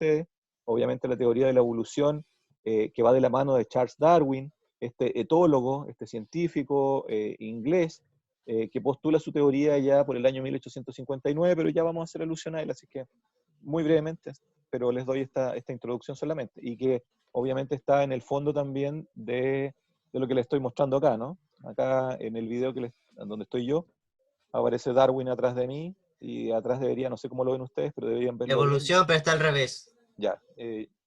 ustedes, obviamente la teoría de la evolución, que va de la mano de Charles Darwin, este etólogo, este científico inglés, que postula su teoría ya por el año 1859, pero ya vamos a hacer alusión a él, así que muy brevemente, pero les doy esta introducción solamente, y que obviamente está en el fondo también de lo que les estoy mostrando acá, ¿no? Acá en el video donde estoy yo, aparece Darwin atrás de mí, y atrás debería, no sé cómo lo ven ustedes, pero deberían verlo bien. Evolución, pero está al revés. Ya,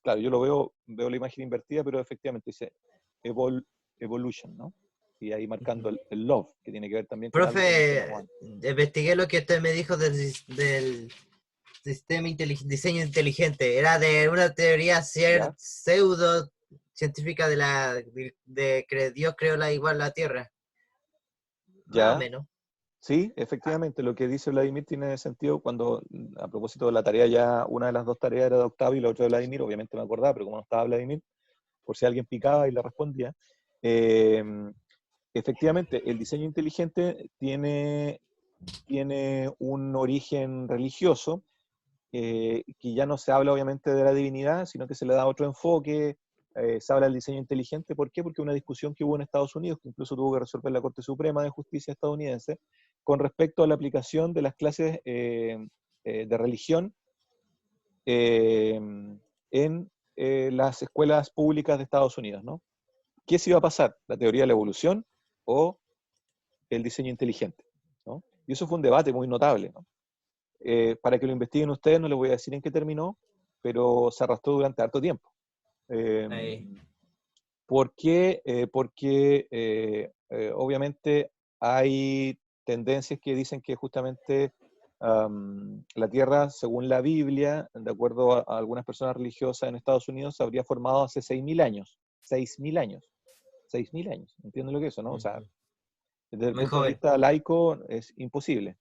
claro, yo lo veo la imagen invertida, pero efectivamente dice evolution, ¿no? Y ahí marcando el love, que tiene que ver también con algo que mencionamos Profe, antes. investigué lo que usted me dijo del diseño inteligente. Era de una teoría ¿Ya? pseudo científica de que Dios creó igual la Tierra. Más o ¿Ya? menos. Sí, efectivamente, lo que dice Vladimir tiene sentido cuando, a propósito de la tarea, ya una de las dos tareas era de Octavio y la otra de Vladimir, obviamente me acordaba, pero como no estaba Vladimir, por si alguien picaba y le respondía, eh, efectivamente, el diseño inteligente tiene un origen religioso, que ya no se habla obviamente de la divinidad, sino que se le da otro enfoque, se habla del diseño inteligente. ¿Por qué? Porque una discusión que hubo en Estados Unidos, que incluso tuvo que resolver la Corte Suprema de Justicia estadounidense, con respecto a la aplicación de las clases de religión eh, en las escuelas públicas de Estados Unidos, ¿no? ¿Qué se iba a pasar? ¿La teoría de la evolución o el diseño inteligente? ¿No? Y eso fue un debate muy notable, ¿no? Para que lo investiguen ustedes, no les voy a decir en qué terminó, pero se arrastró durante harto tiempo. Eh, Ahí. ¿Por qué? Porque obviamente hay tendencias que dicen que justamente la Tierra, según la Biblia, de acuerdo a algunas personas religiosas en Estados Unidos, se habría formado hace 6.000 años. 6.000 años. 6.000 años. ¿Entienden lo que es eso, no? O sea, Ujú. desde el Muy punto de joven. vista laico es imposible.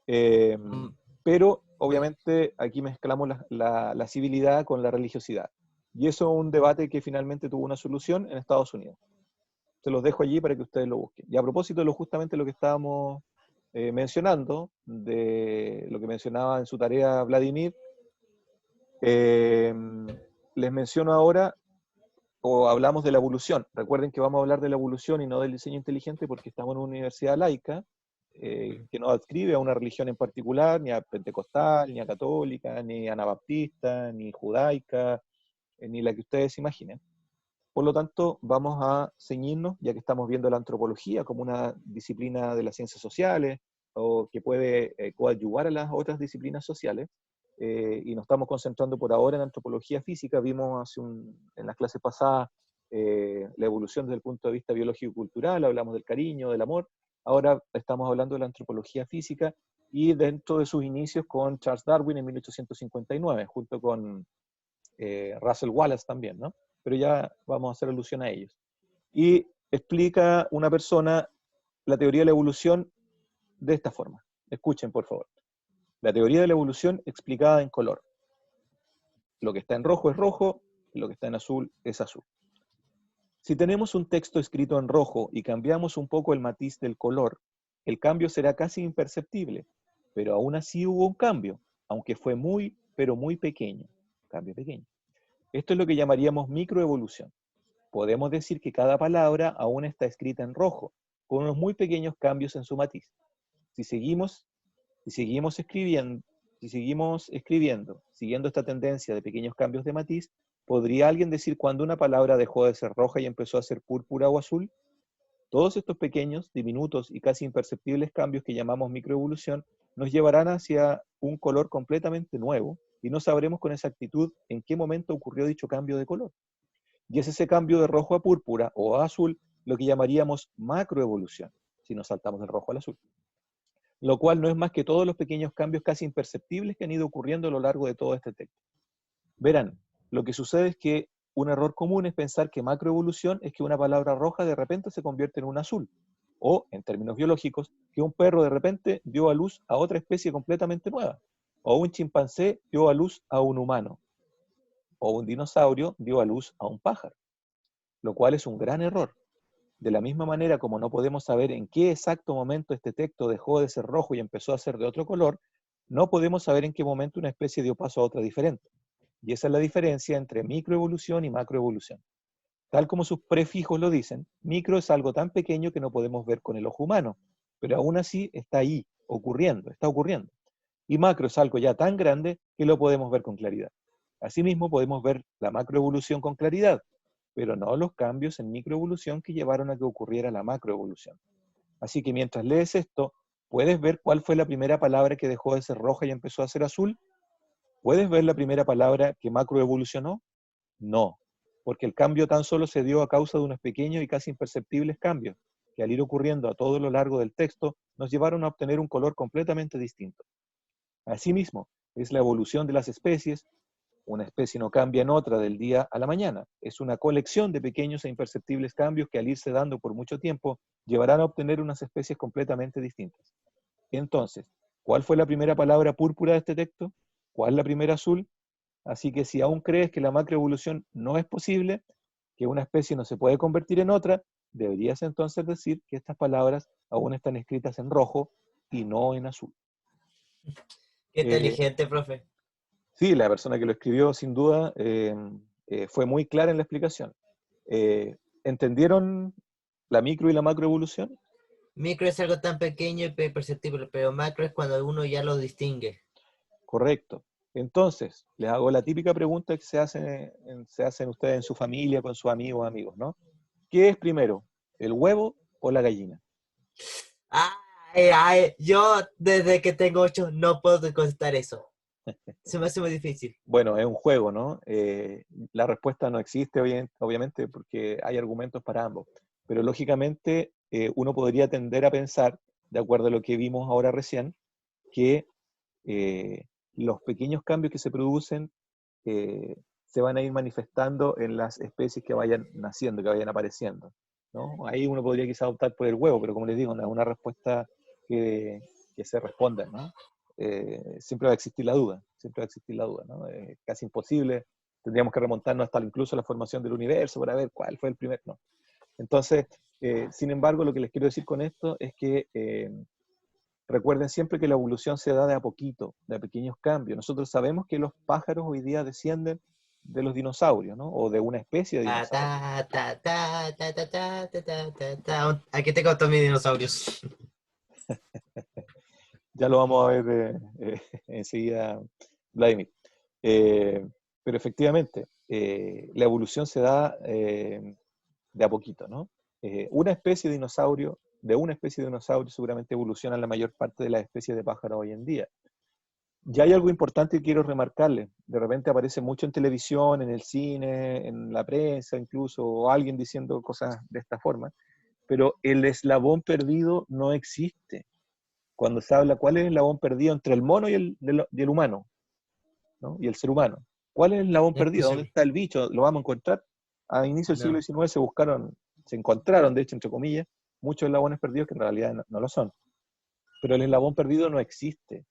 Eh, Mm, pero muy- obviamente aquí mezclamos la civilidad con la religiosidad. Y eso es un debate que finalmente tuvo una solución en Estados Unidos. Se los dejo allí para que ustedes lo busquen. Y a propósito de justamente lo que estábamos mencionando, de lo que mencionaba en su tarea Vladimir, eh, les menciono ahora, o hablamos de la evolución. Recuerden que vamos a hablar de la evolución y no del diseño inteligente porque estamos en una universidad laica que no adscribe a una religión en particular, ni a pentecostal, ni a católica, ni anabaptista, ni judaica, ni la que ustedes imaginen. Por lo tanto, vamos a ceñirnos, ya que estamos viendo la antropología como una disciplina de las ciencias sociales o que puede coadyuvar a las otras disciplinas sociales, y nos estamos concentrando por ahora en antropología física. Vimos en las clases pasadas la evolución desde el punto de vista biológico y cultural, hablamos del cariño, del amor. Ahora estamos hablando de la antropología física y dentro de sus inicios con Charles Darwin en 1859, junto con Russell Wallace también, ¿no? Pero ya vamos a hacer alusión a ellos. Y explica una persona la teoría de la evolución de esta forma. Escuchen, por favor. La teoría de la evolución explicada en color. Lo que está en rojo es rojo, y lo que está en azul es azul. Si tenemos un texto escrito en rojo y cambiamos un poco el matiz del color, el cambio será casi imperceptible, pero aún así hubo un cambio, aunque fue muy, pero muy pequeño. Cambio pequeño. Esto es lo que llamaríamos microevolución. Podemos decir que cada palabra aún está escrita en rojo, con unos muy pequeños cambios en su matiz. Si seguimos, si seguimos escribiendo, si seguimos escribiendo, siguiendo esta tendencia de pequeños cambios de matiz, ¿podría alguien decir cuándo una palabra dejó de ser roja y empezó a ser púrpura o azul? Todos estos pequeños, diminutos y casi imperceptibles cambios que llamamos microevolución nos llevarán hacia un color completamente nuevo y no sabremos con exactitud en qué momento ocurrió dicho cambio de color. Y es ese cambio de rojo a púrpura o a azul lo que llamaríamos macroevolución, si nos saltamos del rojo al azul. Lo cual no es más que todos los pequeños cambios casi imperceptibles que han ido ocurriendo a lo largo de todo este texto. Verán, lo que sucede es que un error común es pensar que macroevolución es que una palabra roja de repente se convierte en un azul. O, en términos biológicos, que un perro de repente dio a luz a otra especie completamente nueva. O un chimpancé dio a luz a un humano. O un dinosaurio dio a luz a un pájaro. Lo cual es un gran error. De la misma manera como no podemos saber en qué exacto momento este texto dejó de ser rojo y empezó a ser de otro color, no podemos saber en qué momento una especie dio paso a otra diferente. Y esa es la diferencia entre microevolución y macroevolución. Tal como sus prefijos lo dicen, micro es algo tan pequeño que no podemos ver con el ojo humano, pero aún así está ahí, ocurriendo, está ocurriendo. Y macro es algo ya tan grande que lo podemos ver con claridad. Asimismo, podemos ver la macroevolución con claridad, pero no los cambios en microevolución que llevaron a que ocurriera la macroevolución. Así que mientras lees esto, ¿puedes ver cuál fue la primera palabra que dejó de ser roja y empezó a ser azul? ¿Puedes ver la primera palabra que macroevolucionó? No, porque el cambio tan solo se dio a causa de unos pequeños y casi imperceptibles cambios, que al ir ocurriendo a todo lo largo del texto, nos llevaron a obtener un color completamente distinto. Asimismo, es la evolución de las especies. Una especie no cambia en otra del día a la mañana. Es una colección de pequeños e imperceptibles cambios que al irse dando por mucho tiempo, llevarán a obtener unas especies completamente distintas. Entonces, ¿cuál fue la primera palabra púrpura de este texto? ¿Cuál la primera azul? Así que si aún crees que la macroevolución no es posible, que una especie no se puede convertir en otra, deberías entonces decir que estas palabras aún están escritas en rojo y no en azul. Qué Eh, inteligente, profe. sí, la persona que lo escribió sin duda fue muy clara en la explicación. ¿Entendieron la micro y la macroevolución? Micro es algo tan pequeño y perceptible, pero macro es cuando uno ya lo distingue. Correcto. Entonces, les hago la típica pregunta que se hacen ustedes en su familia, con sus amigos, ¿no? ¿Qué es primero, el huevo o la gallina? Yo desde que tengo 8 no puedo contestar eso. Se me hace muy difícil. Bueno, es un juego, ¿no? La respuesta no existe, obviamente, porque hay argumentos para ambos. Pero lógicamente, uno podría tender a pensar, de acuerdo a lo que vimos ahora recién, que los pequeños cambios que se producen se van a ir manifestando en las especies que vayan naciendo, que vayan apareciendo, ¿no? Ahí uno podría quizá optar por el huevo, pero como les digo, no es una respuesta que se responda, ¿no? Siempre va a existir la duda, siempre va a existir la duda, ¿no? Es casi imposible, tendríamos que remontarnos hasta incluso la formación del universo para ver cuál fue el primer, no. Entonces, sin embargo, lo que les quiero decir con esto es que recuerden siempre que la evolución se da de a poquito, de a pequeños cambios. Nosotros sabemos que los pájaros hoy día descienden de los dinosaurios, ¿no? O de una especie de Ta, dinosaurio. ta, ta, ta, ta, ta, ta, ta, ta, ta, ta. Aquí tengo todos mis dinosaurios. Ya lo vamos a ver enseguida, Vladimir. Eh, pero efectivamente, la evolución se da de a poquito, ¿no? De una especie de dinosaurio seguramente evolucionan la mayor parte de las especies de pájaros hoy en día. Ya hay algo importante que quiero remarcarle. De repente aparece mucho en televisión, en el cine, en la prensa incluso, o alguien diciendo cosas de esta forma, pero el eslabón perdido no existe. Cuando se habla cuál es el eslabón perdido entre el mono y el humano, ¿no? Y el ser humano. ¿Cuál es el eslabón Es perdido? ¿Dónde posible. está el bicho? ¿Lo vamos a encontrar? A inicio del siglo No. XIX se encontraron, de hecho, entre comillas, muchos eslabones perdidos que en realidad no lo son. Pero el eslabón perdido no existe.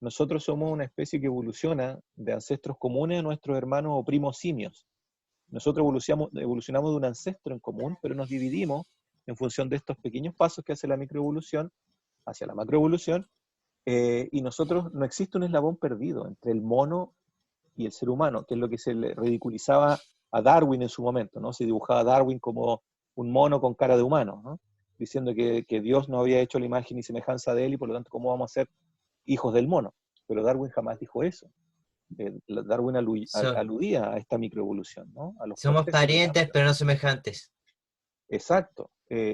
Nosotros somos una especie que evoluciona de ancestros comunes a nuestros hermanos o primos simios. Nosotros evolucionamos de un ancestro en común, pero nos dividimos en función de estos pequeños pasos que hace la microevolución hacia la macroevolución, y nosotros no existe un eslabón perdido entre el mono y el ser humano, que es lo que se le ridiculizaba a Darwin en su momento, ¿no? Se dibujaba a Darwin como un mono con cara de humano, ¿no? Diciendo que Dios no había hecho la imagen y semejanza de él y por lo tanto, ¿cómo vamos a ser hijos del mono? Pero Darwin jamás dijo eso. Darwin So- aludía a esta microevolución, ¿no? A los somos procesos de parientes, cambio. pero no semejantes. Exacto.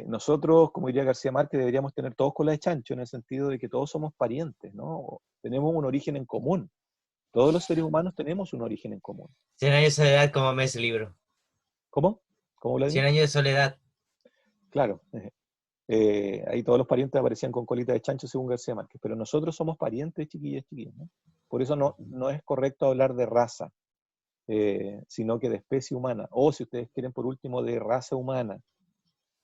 Nosotros, como diría García Márquez, deberíamos tener todos cola de chancho en el sentido de que todos somos parientes, ¿no? Tenemos un origen en común. Todos los seres humanos tenemos un origen en común. 100 años de soledad, como me ese libro. ¿Cómo? ¿Cómo, 100 Vladimir? años de soledad. Claro. Ahí todos los parientes aparecían con colita de chancho según García Márquez, pero nosotros somos parientes, chiquillas, chiquillos, ¿no? Por eso no es correcto hablar de raza, sino que de especie humana, o si ustedes quieren, por último, de raza humana.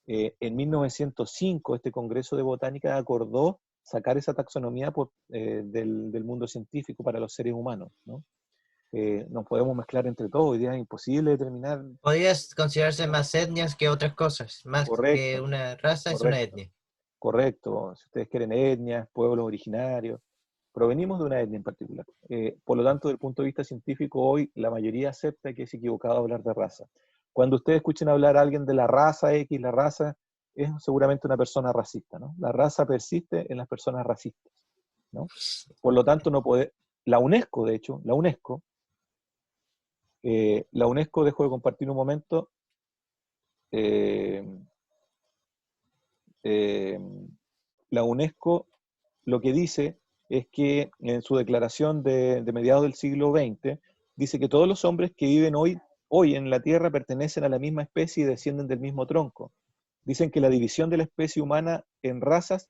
En 1905 este Congreso de Botánica acordó sacar esa taxonomía del mundo científico para los seres humanos, ¿no? Nos podemos mezclar entre todos, hoy día es imposible determinar. Podrías considerarse más etnias que otras cosas. Más que Correcto, una raza es una correcto, etnia. correcto. Si ustedes quieren etnias, pueblos originarios. provenimos de una etnia en particular. Por lo tanto, desde el punto de vista científico, hoy la mayoría acepta que es equivocado hablar de raza. Cuando ustedes escuchen hablar a alguien de la raza X, la raza es seguramente una persona racista, ¿no? La raza persiste en las personas racistas, ¿no? Por lo tanto, no puede, la UNESCO, de hecho, la UNESCO dejó de compartir un momento, eh, eh, la UNESCO lo que dice es que en su declaración de mediados del siglo XX, dice que todos los hombres que viven hoy en la Tierra pertenecen a la misma especie y descienden del mismo tronco. Dicen que la división de la especie humana en razas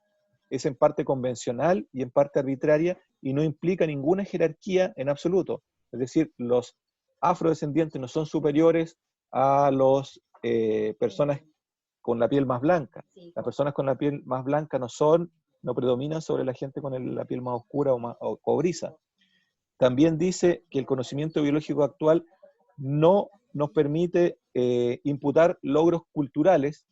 es en parte convencional y en parte arbitraria y no implica ninguna jerarquía en absoluto. Es decir, los afrodescendientes no son superiores a las personas con la piel más blanca. Las personas con la piel más blanca no predominan sobre la gente con la piel más oscura o cobriza. También dice que el conocimiento biológico actual no nos permite imputar logros culturales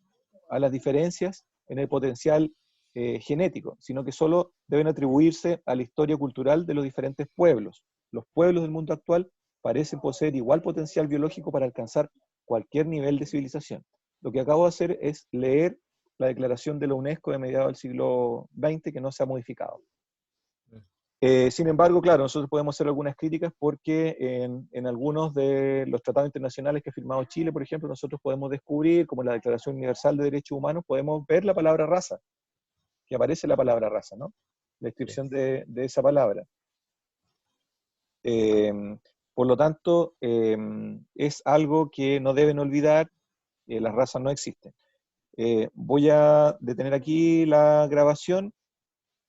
a las diferencias en el potencial genético, sino que solo deben atribuirse a la historia cultural de los diferentes pueblos. Los pueblos del mundo actual parecen poseer igual potencial biológico para alcanzar cualquier nivel de civilización. Lo que acabo de hacer es leer la declaración de la UNESCO de mediados del siglo XX que no se ha modificado. Sin embargo, claro, nosotros podemos hacer algunas críticas porque en algunos de los tratados internacionales que ha firmado Chile, por ejemplo, nosotros podemos descubrir, como en la Declaración Universal de Derechos Humanos, podemos ver la palabra raza, que aparece la palabra raza, ¿no? La descripción de esa palabra. Por lo tanto, es algo que no deben olvidar, las razas no existen. Voy a detener aquí la grabación